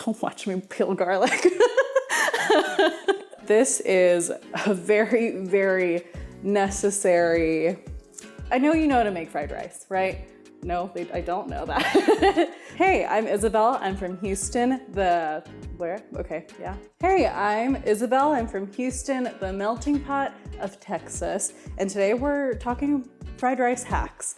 Don't watch me peel garlic. This is a very, very necessary, I know you know how to make fried rice, right? No, I don't know that. Hey, I'm Isabel. I'm from Houston, where? Okay, yeah. Hey, I'm Isabel. I'm from Houston, the melting pot of Texas. And today we're talking fried rice hacks.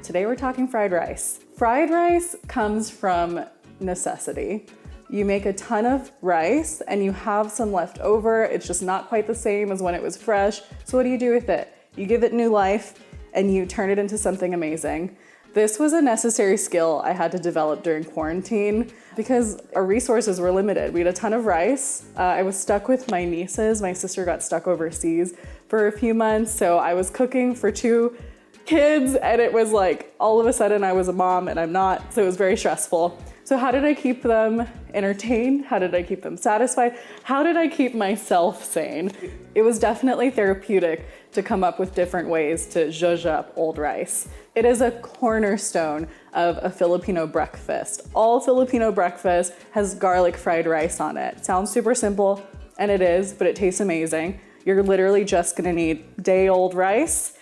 Today we're talking fried rice. Fried rice comes from necessity. You make a ton of rice and you have some left over. It's just not quite the same as when it was fresh. So what do you do with it? You give it new life and you turn it into something amazing. This was a necessary skill I had to develop during quarantine because our resources were limited. We had a ton of rice. I was stuck with my nieces. My sister got stuck overseas for a few months. So I was cooking for 2 kids and it was like all of a sudden I was a mom and I'm not, so it was very stressful. So how did I keep them entertained? How did I keep them satisfied? How did I keep myself sane? It was definitely therapeutic to come up with different ways to zhuzh up old rice. It is a cornerstone of a Filipino breakfast. All Filipino breakfast has garlic fried rice on it. Sounds super simple, and it is, but it tastes amazing. You're literally just gonna need day-old rice,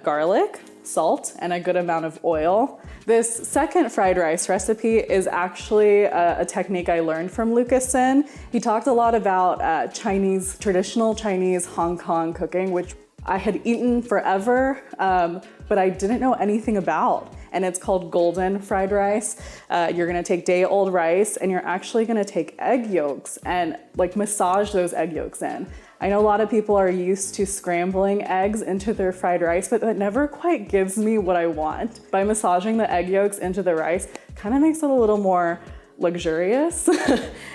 garlic, salt, and a good amount of oil. This second fried rice recipe is actually a technique I learned from Lucas Sin. He talked a lot about traditional Chinese Hong Kong cooking, which I had eaten forever, but I didn't know anything about. And it's called golden fried rice. You're gonna take day-old rice and you're actually gonna take egg yolks and like massage those egg yolks in. I know a lot of people are used to scrambling eggs into their fried rice, but that never quite gives me what I want. By massaging the egg yolks into the rice, kind of makes it a little more luxurious.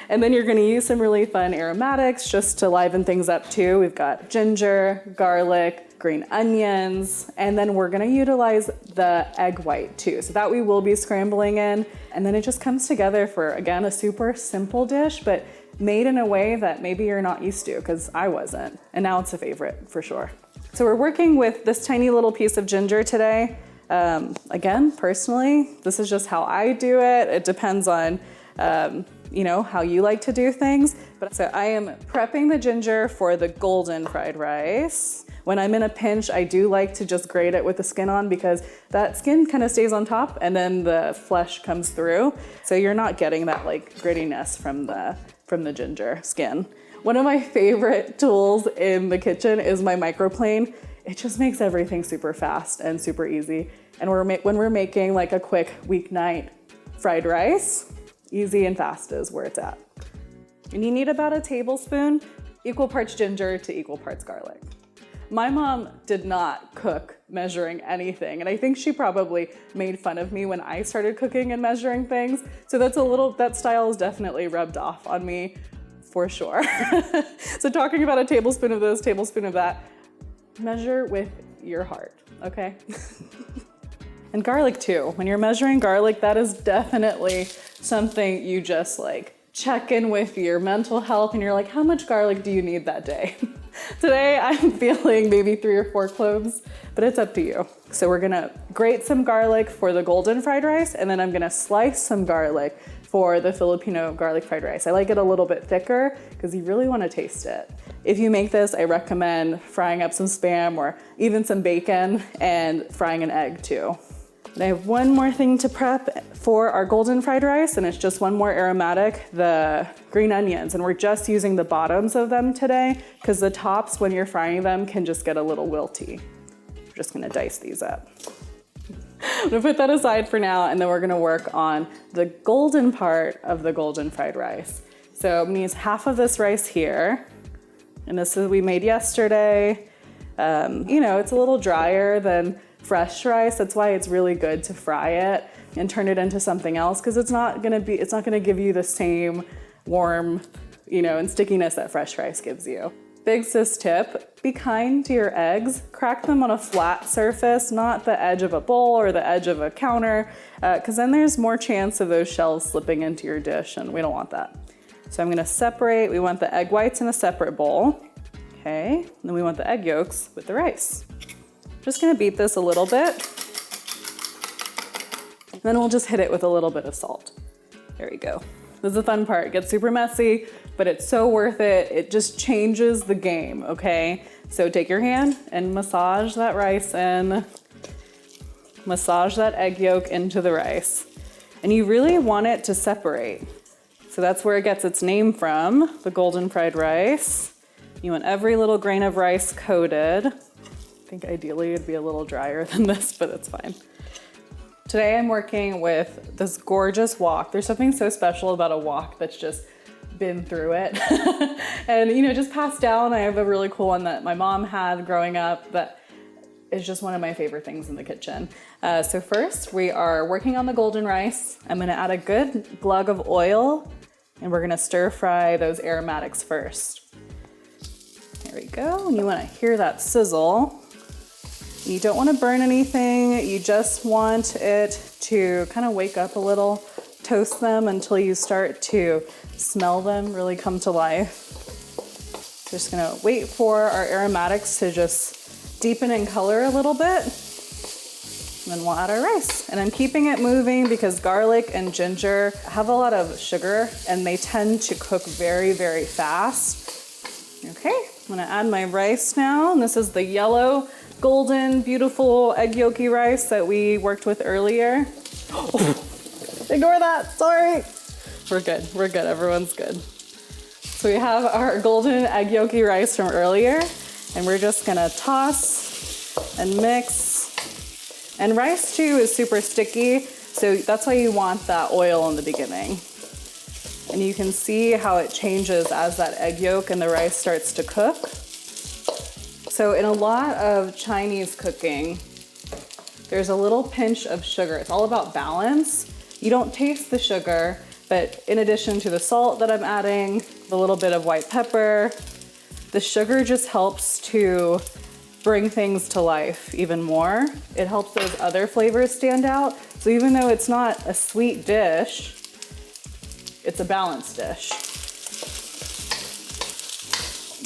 And then you're gonna use some really fun aromatics just to liven things up too. We've got ginger, garlic, green onions, and then we're gonna utilize the egg white too. So that we will be scrambling in. And then it just comes together for, again, a super simple dish, but made in a way that maybe you're not used to, because I wasn't. And now it's a favorite for sure. So we're working with this tiny little piece of ginger today. Again, personally, this is just how I do it. It depends on how you like to do things. But so I am prepping the ginger for the golden fried rice. When I'm in a pinch, I do like to just grate it with the skin on because that skin kind of stays on top and then the flesh comes through. So you're not getting that like grittiness from the ginger skin. One of my favorite tools in the kitchen is my microplane. It just makes everything super fast and super easy. And when we're making like a quick weeknight fried rice, easy and fast is where it's at. And you need about a tablespoon, equal parts ginger to equal parts garlic. My mom did not cook measuring anything, and I think she probably made fun of me when I started cooking and measuring things. So that style is definitely rubbed off on me for sure. So talking about a tablespoon of this, tablespoon of that, measure with your heart, okay? And garlic too. When you're measuring garlic, that is definitely something you just like check in with your mental health and you're like, how much garlic do you need that day? Today I'm feeling maybe 3 or 4 cloves, but it's up to you. So we're gonna grate some garlic for the golden fried rice, and then I'm gonna slice some garlic for the Filipino garlic fried rice. I like it a little bit thicker because you really wanna taste it. If you make this, I recommend frying up some Spam or even some bacon and frying an egg too. And I have one more thing to prep for our golden fried rice, and it's just one more aromatic, the green onions. And we're just using the bottoms of them today because the tops, when you're frying them, can just get a little wilty. We're just gonna dice these up. I'm gonna put that aside for now, and then we're gonna work on the golden part of the golden fried rice. So I'm gonna use half of this rice here, and this is we made yesterday. It's a little drier than fresh rice. That's why it's really good to fry it and turn it into something else, because it's not gonna give you the same warmth, and stickiness that fresh rice gives you. Big sis tip, be kind to your eggs. Crack them on a flat surface, not the edge of a bowl or the edge of a counter, because then there's more chance of those shells slipping into your dish, and we don't want that. So I'm gonna separate, we want the egg whites in a separate bowl. Okay, and then we want the egg yolks with the rice. Just gonna beat this a little bit. And then we'll just hit it with a little bit of salt. There we go. This is the fun part. It gets super messy, but it's so worth it. It just changes the game, okay? So take your hand and massage that rice in. Massage that egg yolk into the rice. And you really want it to separate. So that's where it gets its name from, the golden fried rice. You want every little grain of rice coated. I think ideally it'd be a little drier than this, but it's fine. Today I'm working with this gorgeous wok. There's something so special about a wok that's just been through it. And just passed down. I have a really cool one that my mom had growing up that is just one of my favorite things in the kitchen. So first we are working on the golden rice. I'm gonna add a good glug of oil and we're gonna stir fry those aromatics first. There we go, and you wanna hear that sizzle. You don't wanna burn anything, you just want it to kind of wake up a little, toast them until you start to smell them really come to life. Just gonna wait for our aromatics to just deepen in color a little bit, and then we'll add our rice. And I'm keeping it moving because garlic and ginger have a lot of sugar and they tend to cook very, very fast. Okay, I'm gonna add my rice now, and this is the yellow, golden, beautiful egg yolky rice that we worked with earlier. Ignore that, sorry. We're good, everyone's good. So we have our golden egg yolky rice from earlier, and we're just gonna toss and mix. And rice too is super sticky, so that's why you want that oil in the beginning. And you can see how it changes as that egg yolk and the rice starts to cook. So in a lot of Chinese cooking, there's a little pinch of sugar. It's all about balance. You don't taste the sugar, but in addition to the salt that I'm adding, the little bit of white pepper, the sugar just helps to bring things to life even more. It helps those other flavors stand out. So even though it's not a sweet dish, it's a balanced dish.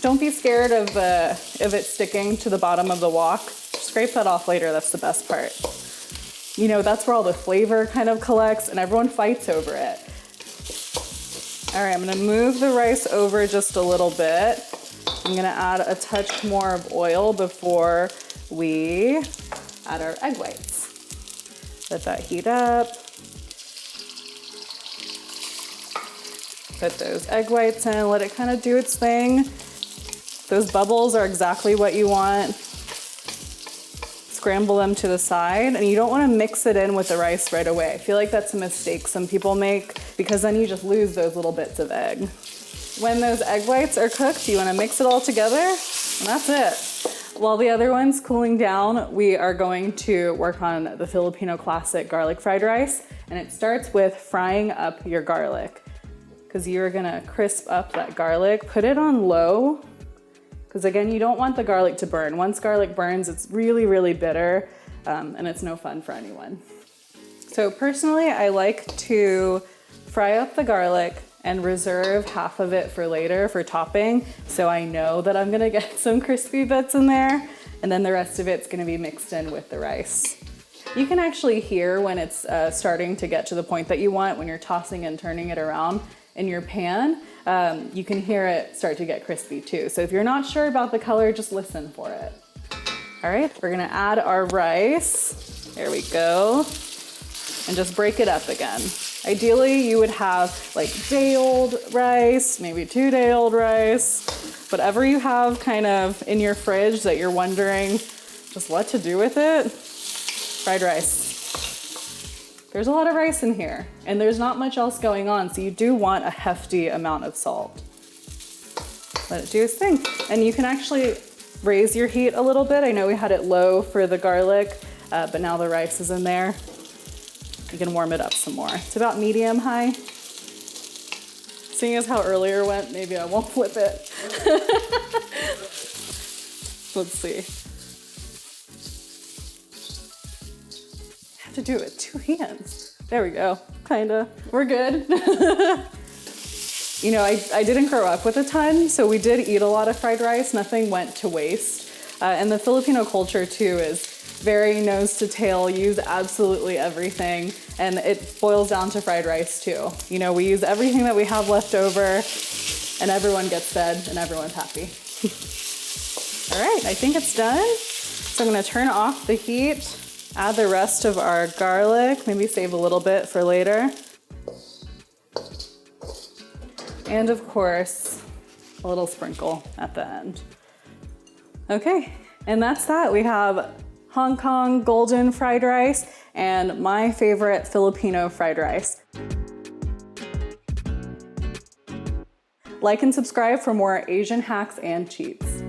Don't be scared of it sticking to the bottom of the wok. Scrape that off later, that's the best part. That's where all the flavor kind of collects and everyone fights over it. All right, I'm gonna move the rice over just a little bit. I'm gonna add a touch more of oil before we add our egg whites. Let that heat up. Put those egg whites in, let it kind of do its thing. Those bubbles are exactly what you want. Scramble them to the side, and you don't wanna mix it in with the rice right away. I feel like that's a mistake some people make because then you just lose those little bits of egg. When those egg whites are cooked, you wanna mix it all together, and that's it. While the other one's cooling down, we are going to work on the Filipino classic garlic fried rice, and it starts with frying up your garlic, because you're gonna crisp up that garlic. Put it on low, because again, you don't want the garlic to burn. Once garlic burns, it's really, really bitter, and it's no fun for anyone. So personally, I like to fry up the garlic and reserve half of it for later for topping, so I know that I'm gonna get some crispy bits in there, and then the rest of it's gonna be mixed in with the rice. You can actually hear when it's starting to get to the point that you want, when you're tossing and turning it around in your pan. You can hear it start to get crispy too. So if you're not sure about the color, just listen for it. All right, we're gonna add our rice. There we go. And just break it up again. Ideally, you would have like day-old rice, maybe 2-day-old rice, whatever you have kind of in your fridge that you're wondering just what to do with it. Fried rice. There's a lot of rice in here, and there's not much else going on, so you do want a hefty amount of salt. Let it do its thing. And you can actually raise your heat a little bit. I know we had it low for the garlic, but now the rice is in there. You can warm it up some more. It's about medium high. Seeing as how earlier went, maybe I won't flip it. Let's see. I have to do it with 2 hands. There we go, kinda. We're good. You know, I didn't grow up with a ton, so we did eat a lot of fried rice. Nothing went to waste. And the Filipino culture too is very nose to tail, use absolutely everything. And it boils down to fried rice too. You know, we use everything that we have left over and everyone gets fed and everyone's happy. All right, I think it's done. So I'm gonna turn off the heat, add the rest of our garlic, maybe save a little bit for later. And of course, a little sprinkle at the end. Okay, and that's that. We have Hong Kong golden fried rice and my favorite Filipino fried rice. Like and subscribe for more Asian hacks and cheats.